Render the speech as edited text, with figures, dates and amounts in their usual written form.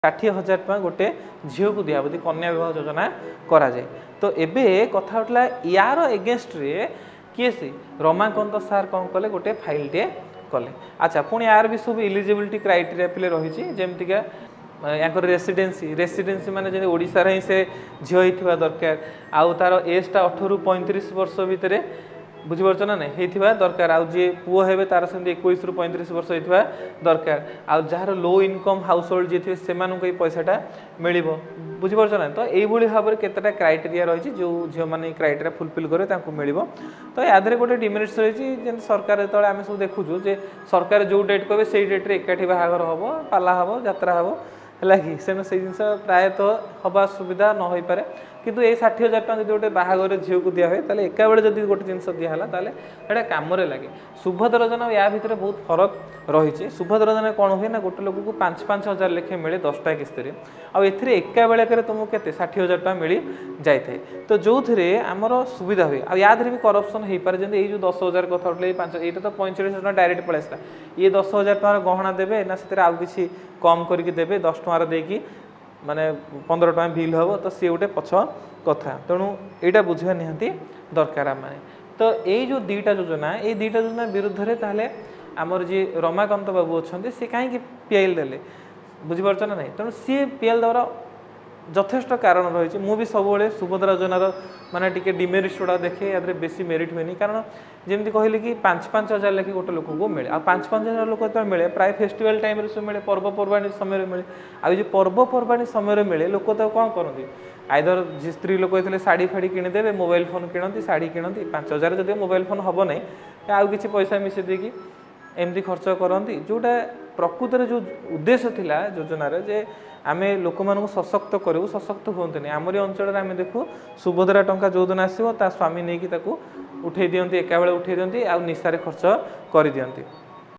60,000 टका गोटे झील को दिया कन्या विवाह योजना करा जाए। तो एबे कथा उठला यार एगेन्स्ट रे किए सी रमाकांत सार कौन कले गोटे फाइल टे कले। अच्छा पुणी यार भी सब इलिजिबिलिटी क्राइटेरिया पे रही जमतीका या रेसीडेन्सी माने जे ओडिसा रे से झील होइथिबा दरकार आउ तार एज टा 18 रु 35 वर्ष भितर बुझीपार ना नहीं होता दरकार आउ जी पुओ हे तार से 21 रु 35 वर्ष होता दरकार आउ जार लो इनकम हाउस होल्ड जी थे से पैसाटा मिल बुझीपार ना। तो यही भाव में केतटा क्राइटेरिया रही जो झील मैंने क्राइटेरिया फुलफिल करे मिल। तो यादे गोटे डिमेरिट्स रही सरकार जो आम सब देखुचु जे सरकार जो डेट कहे से डेट्रे एकाठी बाहागर हम पाला हम यात्रा हम है कि सेनु से जिन प्रायतः हवा सुविधा न हो पारे किंतु ये 60,000 टका जो गोटे बाहागर झील को दिया हुए ताले एका बेले जब गोटे जिनस दिहला ताले एटा काम लगे। सुभद्रा योजना या भितर बहुत फरक रही। सुभद्रा योजना कौन हुए ना गोटे लोक को 5-5 हजार लेखे मिले 10टा किस्ती आउ एका बेलकर तुमको केते 60,000 टका मिल जाए। तो जो थे आमर सुविधा हुए आदि भी करप्शन हो पारे जमी जो 10,000 कथा उठे 5 ये तो 45,000 डायरेक्ट पलैसा ये 10,000 टका गहना देवे ना से आउ कि कम करके देवे 10 टकर देकी माने 15 टका बिल हम तो सी गोटे पछ कथा तेणु यहाँ बुझा निहांती दरकार आम। तो यही जो दुईटा योजना ये दुईटा योजना विरुद्ध में ताहले आमर जी रमाकांत बाबू अच्छा सी कहीं पीएल देले बुझीपार ना नहीं तेणु सी पीएल द्वारा यथेष्ट कारण रही। मुझे सब सुभद्रा योजनार माने टिके डिमेरिट्स गुड़ा देखे या बेसी मेरिट हुए कारण जमी कहले कि 5-5 हजार लेखी गोटे लोक को मिले आ 5-5 हजार लोक जो मिले प्राय फेस्टिवल टाइम सब मिले पर्वपर्वाणी समय मिले आ पर्वपर्वाणी समय मिले लोक तो कौन करती आइदर स्त्री लोक होते शाढ़ी फाड़ी किणीदेवे मोबाइल फोन किणती शाढ़ी किणती 5,000 जब मोबाइल फोन हम ना आउ कि पैसा मिसे देकी एमती खर्च करती जोटा प्रकृत जो उद्देश्य थिला योजनार जे आमे लोक मानू सशक्त करूँ सशक्त हमें आमरी अंचल आम देखू सुभद्रा टंका जो दिन आसो ता स्वामी नहीं उठे दिखती एका बेले उठे दिखती आ निशारे खर्च कर दिखती।